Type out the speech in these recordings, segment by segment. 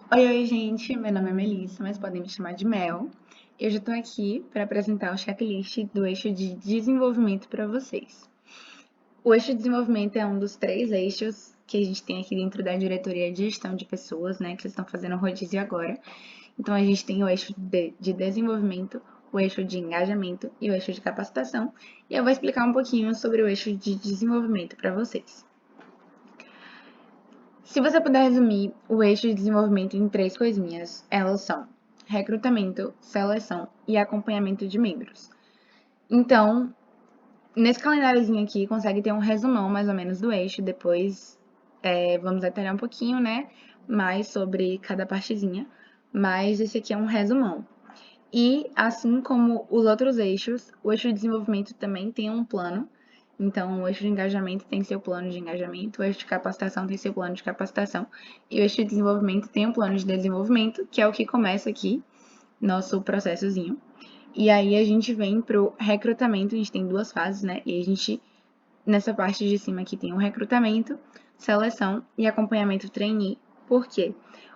Oi, gente, meu nome é Melissa, mas podem me chamar de Mel. Eu já estou aqui para apresentar o checklist do eixo de desenvolvimento para vocês. O eixo de desenvolvimento é um dos três eixos que a gente tem aqui dentro da diretoria de gestão de pessoas, né, que vocês estão fazendo rodízio agora. Então, a gente tem o eixo de desenvolvimento, o eixo de engajamento e o eixo de capacitação. E eu vou explicar um pouquinho sobre o eixo de desenvolvimento para vocês. Se você puder resumir o eixo de desenvolvimento em três coisinhas, elas são recrutamento, seleção e acompanhamento de membros. Então, nesse calendáriozinho aqui, consegue ter um resumão mais ou menos do eixo, depois vamos detalhar um pouquinho, né, mais sobre cada partezinha, mas esse aqui é um resumão. E, assim como os outros eixos, o eixo de desenvolvimento também tem um plano. Então, o eixo de engajamento tem seu plano de engajamento, o eixo de capacitação tem seu plano de capacitação, e o eixo de desenvolvimento tem um plano de desenvolvimento, que é o que começa aqui, nosso processozinho. E aí a gente vem pro recrutamento, a gente tem duas fases, né? E a gente, nessa parte de cima aqui, tem o recrutamento, seleção e acompanhamento trainee. Por quê?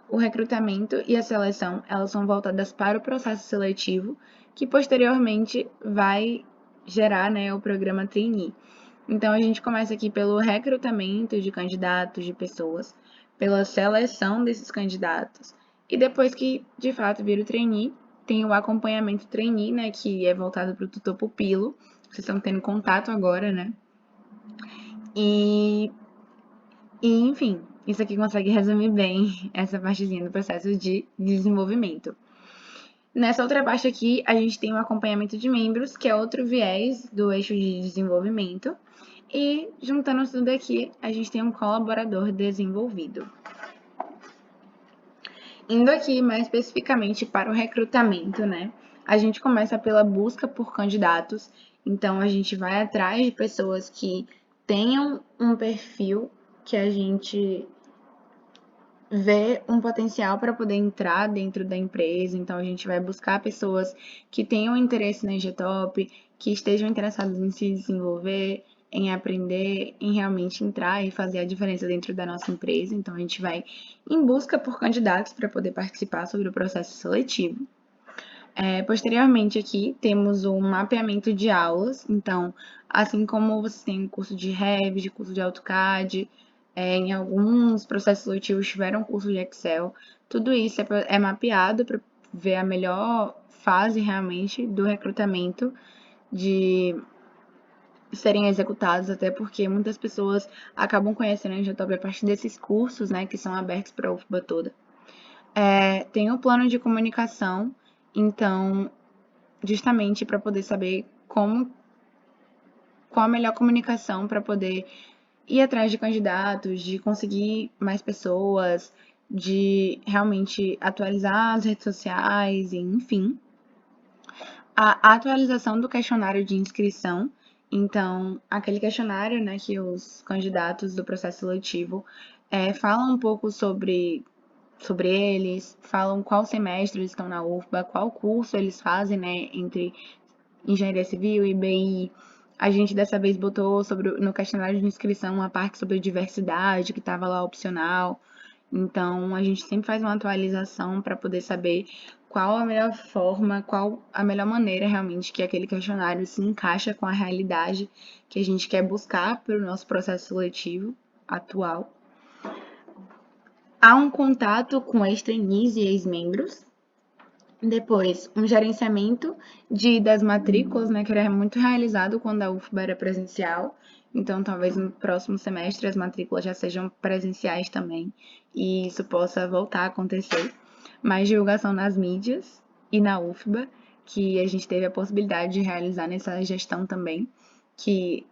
O recrutamento e a seleção, elas são voltadas para o processo seletivo, que posteriormente vai gerar, né, o programa trainee. Então, a gente começa aqui pelo recrutamento de candidatos, de pessoas, pela seleção desses candidatos, e depois que, de fato, vira o trainee, tem o acompanhamento trainee, né, que é voltado para o tutor pupilo, vocês estão tendo contato agora, né, e, enfim, isso aqui consegue resumir bem essa partezinha do processo de desenvolvimento. Nessa outra parte aqui, a gente tem o acompanhamento de membros, que é outro viés do eixo de desenvolvimento. E, juntando tudo aqui, a gente tem um colaborador desenvolvido. Indo aqui mais especificamente para o recrutamento, né? A gente começa pela busca por candidatos. Então, a gente vai atrás de pessoas que tenham um perfil que a gente vê um potencial para poder entrar dentro da empresa. Então, a gente vai buscar pessoas que tenham interesse na EGTOP, que estejam interessadas em se desenvolver, em aprender, em realmente entrar e fazer a diferença dentro da nossa empresa. Então, a gente vai em busca por candidatos para poder participar sobre o processo seletivo. Posteriormente, aqui temos o mapeamento de aulas. Então, assim como você tem curso de Revit, curso de AutoCAD, em alguns processos seletivos tiveram curso de Excel, tudo isso é mapeado para ver a melhor fase realmente do recrutamento de serem executados, até porque muitas pessoas acabam conhecendo a Engetop a partir desses cursos, né, que são abertos para a UFBA toda. Tem o plano de comunicação, então justamente para poder saber qual a melhor comunicação para poder ir atrás de candidatos, de conseguir mais pessoas, de realmente atualizar as redes sociais, enfim. A atualização do questionário de inscrição, então, aquele questionário, né, que os candidatos do processo seletivo falam um pouco sobre eles, falam qual semestre eles estão na UFBA, qual curso eles fazem, né, entre engenharia civil e BI. A gente dessa vez botou no questionário de inscrição uma parte sobre diversidade, que estava lá opcional. Então, a gente sempre faz uma atualização para poder saber qual a melhor forma, qual a melhor maneira realmente que aquele questionário se encaixa com a realidade que a gente quer buscar para o nosso processo seletivo atual. Há um contato com ex-trainees e ex-membros. Depois, um gerenciamento das matrículas, né, que era muito realizado quando a UFBA era presencial. Então, talvez no próximo semestre as matrículas já sejam presenciais também e isso possa voltar a acontecer. Mais divulgação nas mídias e na UFBA, que a gente teve a possibilidade de realizar nessa gestão também, que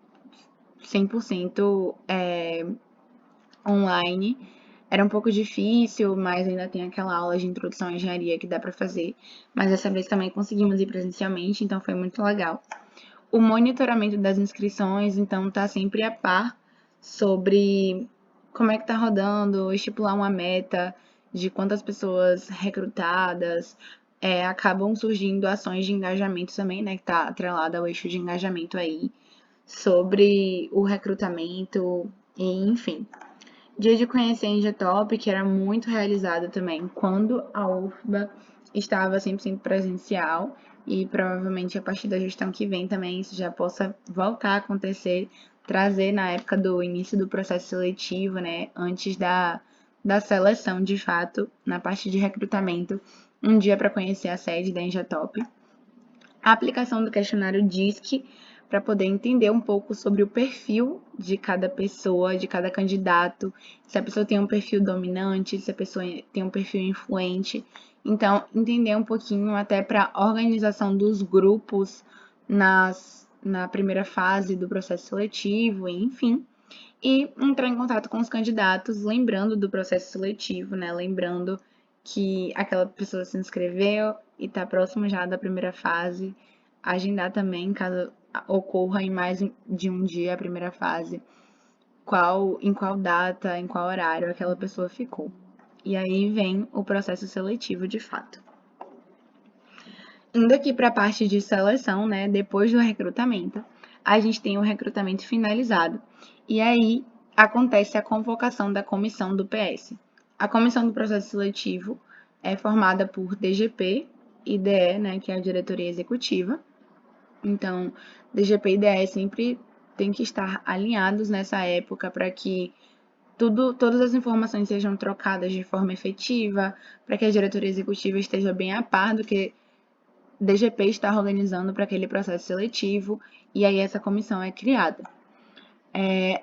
100% online. Era um pouco difícil, mas ainda tem aquela aula de introdução à engenharia que dá para fazer. Mas dessa vez também conseguimos ir presencialmente, então foi muito legal. O monitoramento das inscrições, então, tá sempre a par sobre como é que tá rodando, estipular uma meta de quantas pessoas recrutadas. Acabam surgindo ações de engajamento também, né, que tá atrelada ao eixo de engajamento aí, sobre o recrutamento, e enfim. Dia de conhecer a Engetop, que era muito realizado também quando a UFBA estava 100% presencial, e provavelmente a partir da gestão que vem também isso já possa voltar a acontecer, trazer na época do início do processo seletivo, né, antes da seleção de fato, na parte de recrutamento, um dia para conhecer a sede da Engetop. A aplicação do questionário DISC para poder entender um pouco sobre o perfil de cada pessoa, de cada candidato, se a pessoa tem um perfil dominante, se a pessoa tem um perfil influente. Então, entender um pouquinho até para a organização dos grupos na primeira fase do processo seletivo, enfim. E entrar em contato com os candidatos, lembrando do processo seletivo, né? Lembrando que aquela pessoa se inscreveu e está próximo já da primeira fase. Agendar também, caso ocorra em mais de um dia a primeira fase, em qual data, em qual horário aquela pessoa ficou. E aí vem o processo seletivo de fato. Indo aqui para a parte de seleção, né? Depois do recrutamento, a gente tem o recrutamento finalizado. E aí acontece a convocação da comissão do PS. A comissão do processo seletivo é formada por DGP e DE, né, que é a diretoria executiva. Então, DGP e DE sempre tem que estar alinhados nessa época para que todas as informações sejam trocadas de forma efetiva, para que a diretoria executiva esteja bem a par do que DGP está organizando para aquele processo seletivo, e aí essa comissão é criada.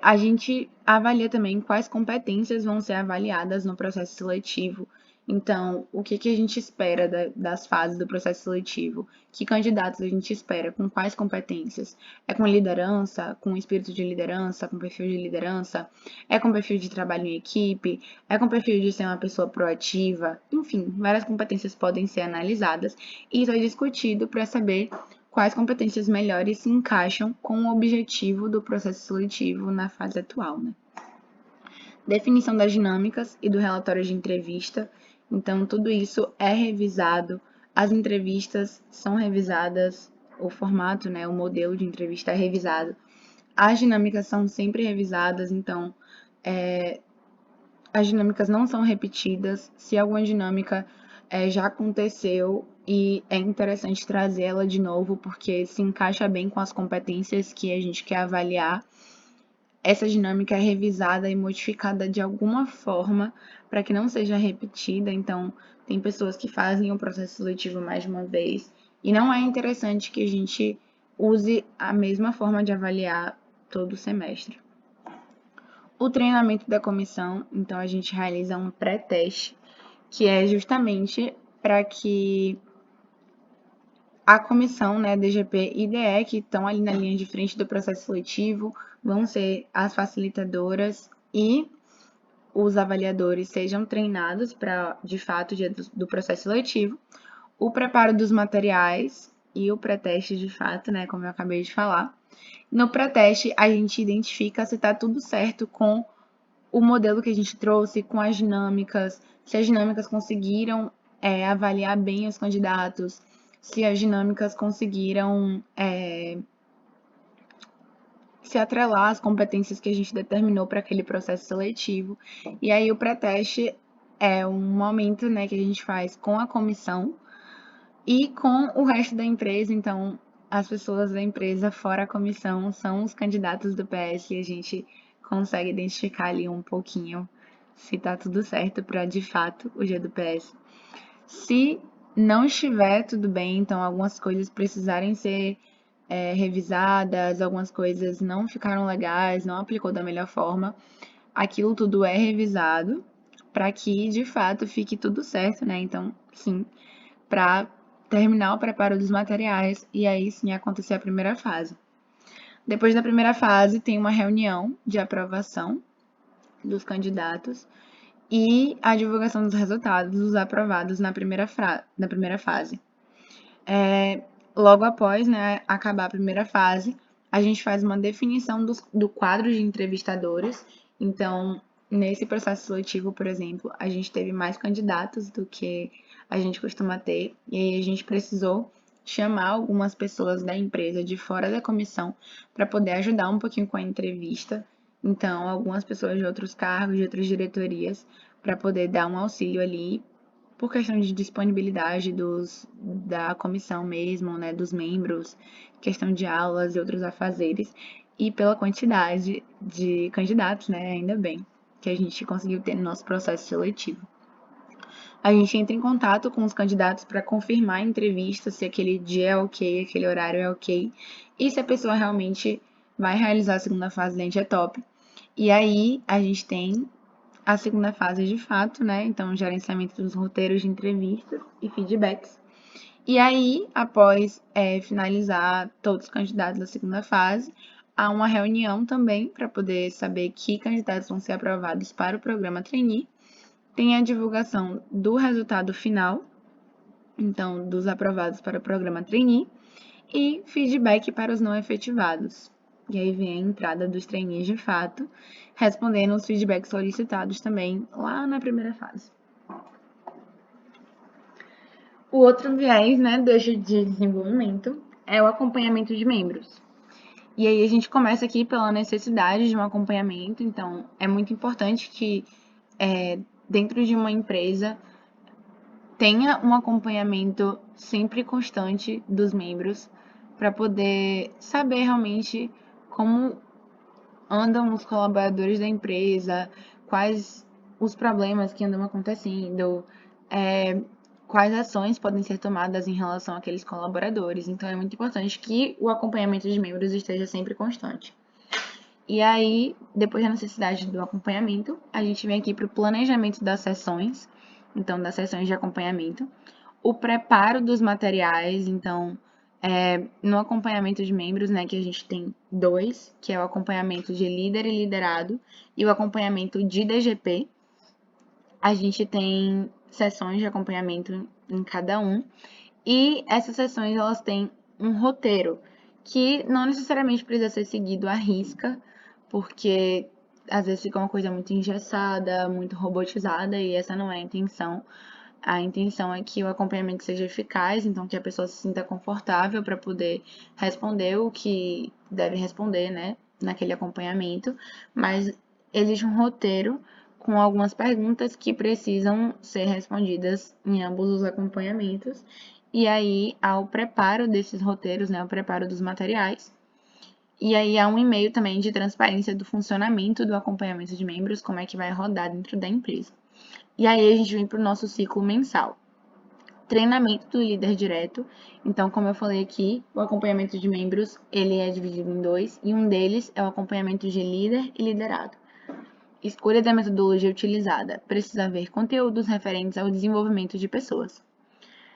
A gente avalia também quais competências vão ser avaliadas no processo seletivo. Então, o que a gente espera das fases do processo seletivo? Que candidatos a gente espera? Com quais competências? É com liderança? Com espírito de liderança? Com perfil de liderança? É com perfil de trabalho em equipe? É com perfil de ser uma pessoa proativa? Enfim, várias competências podem ser analisadas e isso é discutido para saber quais competências melhores se encaixam com o objetivo do processo seletivo na fase atual, né? Definição das dinâmicas e do relatório de entrevista. Então, tudo isso é revisado, as entrevistas são revisadas, o formato, né, o modelo de entrevista é revisado, as dinâmicas são sempre revisadas, então, as dinâmicas não são repetidas. Se alguma dinâmica já aconteceu e é interessante trazer ela de novo, porque se encaixa bem com as competências que a gente quer avaliar, essa dinâmica é revisada e modificada de alguma forma para que não seja repetida. Então, tem pessoas que fazem o processo seletivo mais de uma vez e não é interessante que a gente use a mesma forma de avaliar todo o semestre. O treinamento da comissão, então a gente realiza um pré-teste, que é justamente para que a comissão, né, DGP e DE, que estão ali na linha de frente do processo seletivo, vão ser as facilitadoras e os avaliadores sejam treinados para, de fato, dia do processo seletivo, o preparo dos materiais e o pré-teste de fato, né, como eu acabei de falar. No pré-teste, a gente identifica se está tudo certo com o modelo que a gente trouxe, com as dinâmicas, se as dinâmicas conseguiram avaliar bem os candidatos, se as dinâmicas conseguiram se atrelar às competências que a gente determinou para aquele processo seletivo. E aí o pré-teste é um momento, né, que a gente faz com a comissão e com o resto da empresa. Então, as pessoas da empresa fora a comissão são os candidatos do PS e a gente consegue identificar ali um pouquinho se tá tudo certo para de fato o dia do PS. Se não estiver tudo bem, então algumas coisas precisarem ser revisadas, algumas coisas não ficaram legais, não aplicou da melhor forma, aquilo tudo é revisado para que de fato fique tudo certo, né? Então, sim, para terminar o preparo dos materiais e aí sim acontecer a primeira fase. Depois da primeira fase, tem uma reunião de aprovação dos candidatos e a divulgação dos resultados dos aprovados na primeira fase. Logo após, né, acabar a primeira fase, a gente faz uma definição do quadro de entrevistadores. Então, nesse processo seletivo, por exemplo, a gente teve mais candidatos do que a gente costuma ter, e aí a gente precisou chamar algumas pessoas da empresa de fora da comissão para poder ajudar um pouquinho com a entrevista. Então, algumas pessoas de outros cargos, de outras diretorias, para poder dar um auxílio ali, por questão de disponibilidade da comissão mesmo, né, dos membros, questão de aulas e outros afazeres, e pela quantidade de candidatos, né, ainda bem, que a gente conseguiu ter no nosso processo seletivo. A gente entra em contato com os candidatos para confirmar a entrevista, se aquele dia é ok, aquele horário é ok, e se a pessoa realmente vai realizar a segunda fase da top. E aí a gente tem a segunda fase de fato, né? Então, gerenciamento dos roteiros de entrevistas e feedbacks. E aí, após finalizar todos os candidatos da segunda fase, há uma reunião também para poder saber que candidatos vão ser aprovados para o programa trainee. Tem a divulgação do resultado final, então, dos aprovados para o programa trainee, e feedback para os não efetivados. E aí vem a entrada dos trainees de fato, respondendo os feedbacks solicitados também lá na primeira fase. O outro viés, né, do eixo de desenvolvimento é o acompanhamento de membros. E aí a gente começa aqui pela necessidade de um acompanhamento, então é muito importante que dentro de uma empresa tenha um acompanhamento sempre constante dos membros para poder saber realmente como andam os colaboradores da empresa, quais os problemas que andam acontecendo, quais ações podem ser tomadas em relação àqueles colaboradores. Então, é muito importante que o acompanhamento de membros esteja sempre constante. E aí, depois da necessidade do acompanhamento, a gente vem aqui para o planejamento das sessões, então, das sessões de acompanhamento, o preparo dos materiais, então, no acompanhamento de membros, né, que a gente tem dois, que é o acompanhamento de líder e liderado e o acompanhamento de DGP. A gente tem sessões de acompanhamento em cada um e essas sessões elas têm um roteiro que não necessariamente precisa ser seguido à risca, porque às vezes fica uma coisa muito engessada, muito robotizada e essa não é a intenção. A intenção é que o acompanhamento seja eficaz, então que a pessoa se sinta confortável para poder responder o que deve responder, né, naquele acompanhamento, mas existe um roteiro com algumas perguntas que precisam ser respondidas em ambos os acompanhamentos. E aí há o preparo desses roteiros, né, o preparo dos materiais. E aí há um e-mail também de transparência do funcionamento do acompanhamento de membros, como é que vai rodar dentro da empresa. E aí a gente vem para o nosso ciclo mensal. Treinamento do líder direto. Então, como eu falei aqui, o acompanhamento de membros, ele é dividido em dois, e um deles é o acompanhamento de líder e liderado. Escolha da metodologia utilizada. Precisa haver conteúdos referentes ao desenvolvimento de pessoas.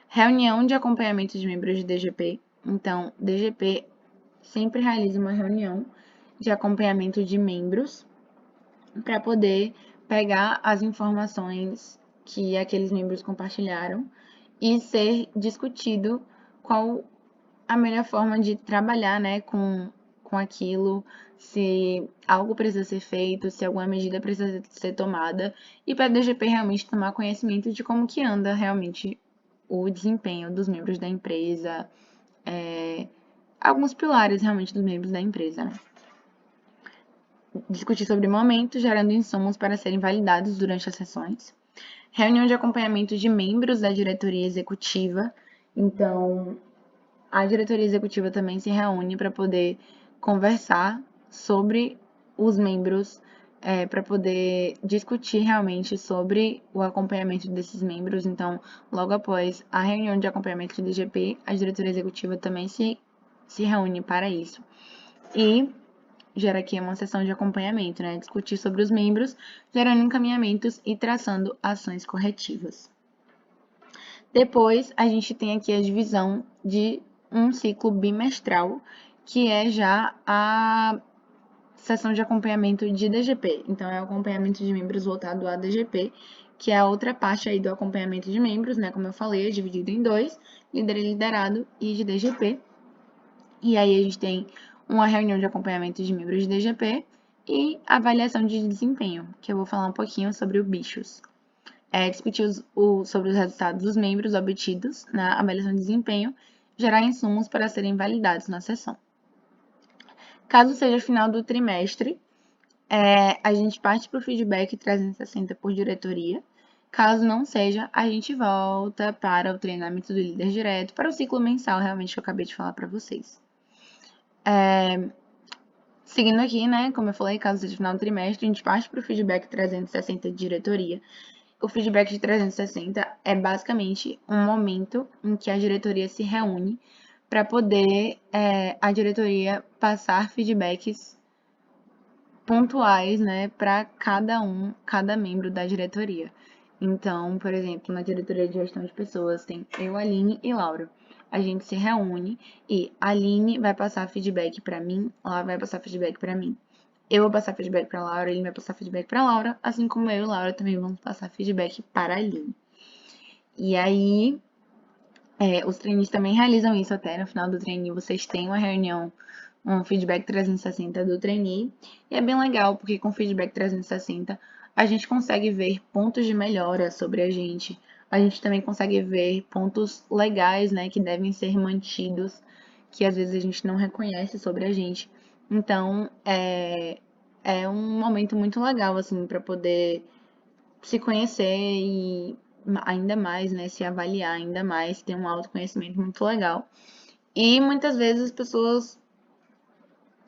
Reunião de acompanhamento de membros de DGP. Então, DGP sempre realiza uma reunião de acompanhamento de membros para poder pegar as informações que aqueles membros compartilharam e ser discutido qual a melhor forma de trabalhar, né, com aquilo, se algo precisa ser feito, se alguma medida precisa ser tomada, e para a DGP realmente tomar conhecimento de como que anda realmente o desempenho dos membros da empresa, alguns pilares realmente dos membros da empresa, né? Discutir sobre o momento, gerando insumos para serem validados durante as sessões. Reunião de acompanhamento de membros da diretoria executiva. Então, a diretoria executiva também se reúne para poder conversar sobre os membros, para poder discutir realmente sobre o acompanhamento desses membros. Então, logo após a reunião de acompanhamento de DGP, a diretoria executiva também se reúne para isso. E gera aqui uma sessão de acompanhamento, né? Discutir sobre os membros, gerando encaminhamentos e traçando ações corretivas. Depois, a gente tem aqui a divisão de um ciclo bimestral, que é já a sessão de acompanhamento de DGP. Então, é o acompanhamento de membros voltado a DGP, que é a outra parte aí do acompanhamento de membros, né? Como eu falei, é dividido em dois, líder e liderado e de DGP. E aí a gente tem uma reunião de acompanhamento de membros de DGP e avaliação de desempenho, que eu vou falar um pouquinho sobre o bichos. Discutir sobre os resultados dos membros obtidos na avaliação de desempenho, gerar insumos para serem validados na sessão. Caso seja final do trimestre, A gente parte para o feedback 360 por diretoria. Caso não seja, a gente volta para o treinamento do líder direto, para o ciclo mensal, realmente, que eu acabei de falar para vocês. Seguindo aqui, né, como eu falei, caso seja final do trimestre, a gente parte para o feedback 360 de diretoria. O feedback de 360 é basicamente um momento em que a diretoria se reúne para poder a diretoria passar feedbacks pontuais, né, para cada membro da diretoria. Então, por exemplo, na diretoria de gestão de pessoas tem eu, Aline e Laura. A gente se reúne e a Aline vai passar feedback para mim, Laura vai passar feedback para mim. Eu vou passar feedback para Laura, a Aline vai passar feedback para Laura, assim como eu e Laura também vamos passar feedback para a Aline. E aí, os trainees também realizam isso até no final do trainee, vocês têm uma reunião, um feedback 360 do trainee, e é bem legal, porque com feedback 360 a gente consegue ver pontos de melhora sobre a gente também consegue ver pontos legais, né, que devem ser mantidos, que às vezes a gente não reconhece sobre a gente. Então, é um momento muito legal, assim, para poder se conhecer e ainda mais, né, se avaliar ainda mais, ter um autoconhecimento muito legal. E muitas vezes as pessoas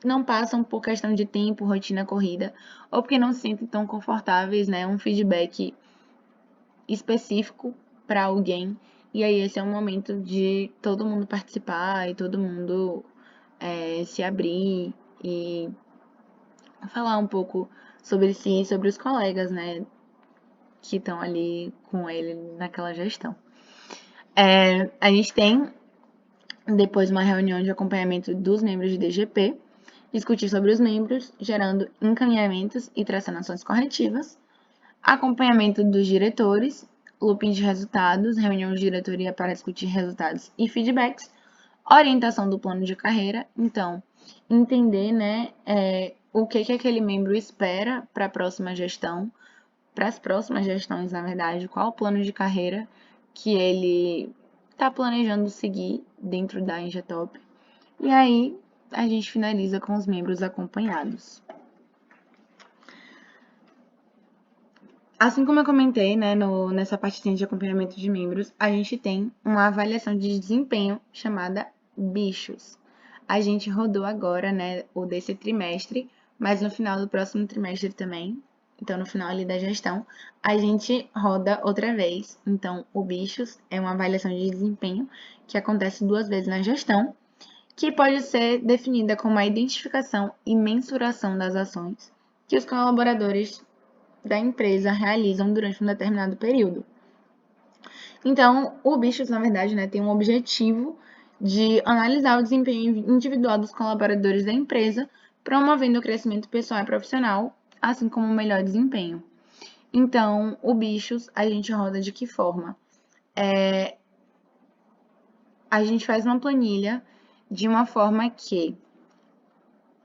não passam por questão de tempo, rotina corrida, ou porque não se sentem tão confortáveis, né, um feedback específico para alguém. E aí esse é um momento de todo mundo participar e todo mundo se abrir e falar um pouco sobre si e sobre os colegas, né, que estão ali com ele naquela gestão. A gente tem depois uma reunião de acompanhamento dos membros de DGP, discutir sobre os membros, gerando encaminhamentos e traçando ações corretivas, acompanhamento dos diretores, looping de resultados, reunião de diretoria para discutir resultados e feedbacks, orientação do plano de carreira, então, entender, né, o que aquele membro espera para a próxima gestão, para as próximas gestões, na verdade, qual o plano de carreira que ele está planejando seguir dentro da Ingetop. E aí, a gente finaliza com os membros acompanhados. Assim como eu comentei, né, nessa partezinha de acompanhamento de membros, a gente tem uma avaliação de desempenho chamada Bichos. A gente rodou agora, né, o desse trimestre, mas no final do próximo trimestre também, então no final ali da gestão, a gente roda outra vez. Então, o Bichos é uma avaliação de desempenho que acontece 2 vezes na gestão, que pode ser definida como a identificação e mensuração das ações que os colaboradores da empresa realizam durante um determinado período. Então, o Bichos, na verdade, né, tem um objetivo de analisar o desempenho individual dos colaboradores da empresa, promovendo o crescimento pessoal e profissional, assim como o melhor desempenho. Então, o Bichos, a gente roda de que forma? A gente faz uma planilha de uma forma que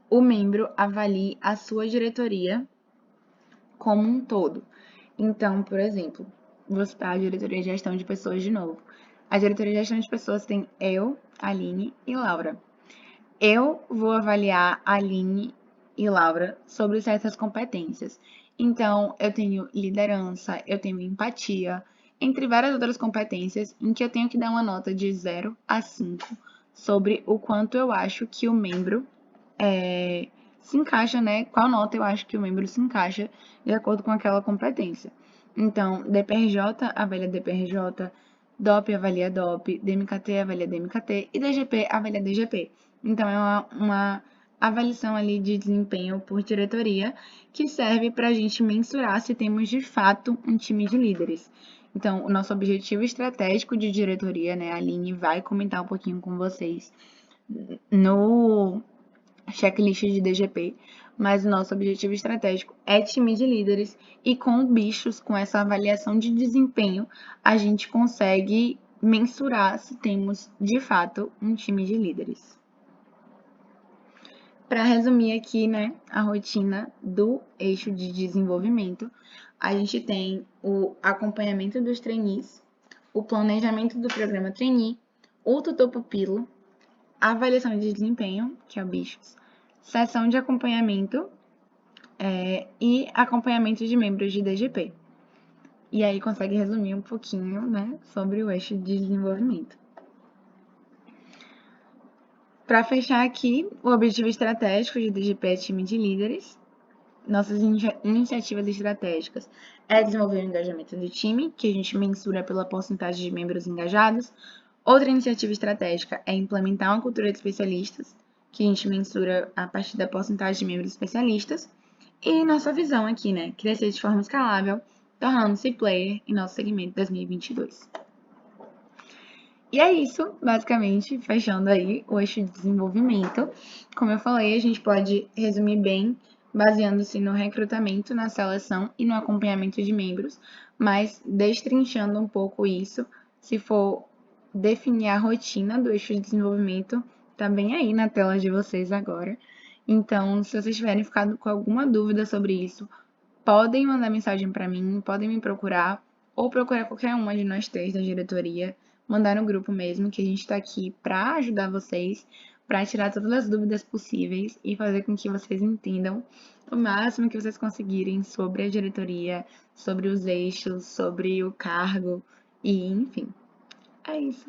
o membro avalie a sua diretoria como um todo. Então, por exemplo, vou citar a diretoria de gestão de pessoas de novo. A diretoria de gestão de pessoas tem eu, Aline e Laura. Eu vou avaliar a Aline e Laura sobre certas competências. Então, eu tenho liderança, eu tenho empatia, entre várias outras competências em que eu tenho que dar uma nota de 0 a 5 sobre o quanto eu acho que o membro se encaixa, né? Qual nota eu acho que o membro se encaixa de acordo com aquela competência. Então, DPRJ avalia DPRJ, DOP avalia DOP, DMKT avalia DMKT e DGP avalia DGP. Então, é uma avaliação ali de desempenho por diretoria que serve para a gente mensurar se temos de fato um time de líderes. Então, o nosso objetivo estratégico de diretoria, né? A Aline vai comentar um pouquinho com vocês no checklist de DGP, mas o nosso objetivo estratégico é time de líderes e com Bichos, com essa avaliação de desempenho, a gente consegue mensurar se temos de fato um time de líderes. Para resumir aqui, né, a rotina do eixo de desenvolvimento, a gente tem o acompanhamento dos trainees, o planejamento do programa trainee, o tutor pupilo, a avaliação de desempenho, que é o Bichos, sessão de acompanhamento, e acompanhamento de membros de DGP. E aí consegue resumir um pouquinho, né, sobre o eixo de desenvolvimento. Para fechar aqui, o objetivo estratégico de DGP é time de líderes. Nossas iniciativas estratégicas é desenvolver o engajamento do time, que a gente mensura pela porcentagem de membros engajados. Outra iniciativa estratégica é implementar uma cultura de especialistas, que a gente mensura a partir da porcentagem de membros especialistas. E nossa visão aqui, né? Crescer de forma escalável, tornando-se player em nosso segmento 2022. E é isso, basicamente, fechando aí o eixo de desenvolvimento. Como eu falei, a gente pode resumir bem, baseando-se no recrutamento, na seleção e no acompanhamento de membros, mas destrinchando um pouco isso, se for definir a rotina do eixo de desenvolvimento, tá bem aí na tela de vocês agora. Então, se vocês tiverem ficado com alguma dúvida sobre isso, podem mandar mensagem para mim, podem me procurar, ou procurar qualquer uma de nós três da diretoria, mandar no grupo mesmo, que a gente está aqui para ajudar vocês, para tirar todas as dúvidas possíveis e fazer com que vocês entendam o máximo que vocês conseguirem sobre a diretoria, sobre os eixos, sobre o cargo e, enfim. É isso.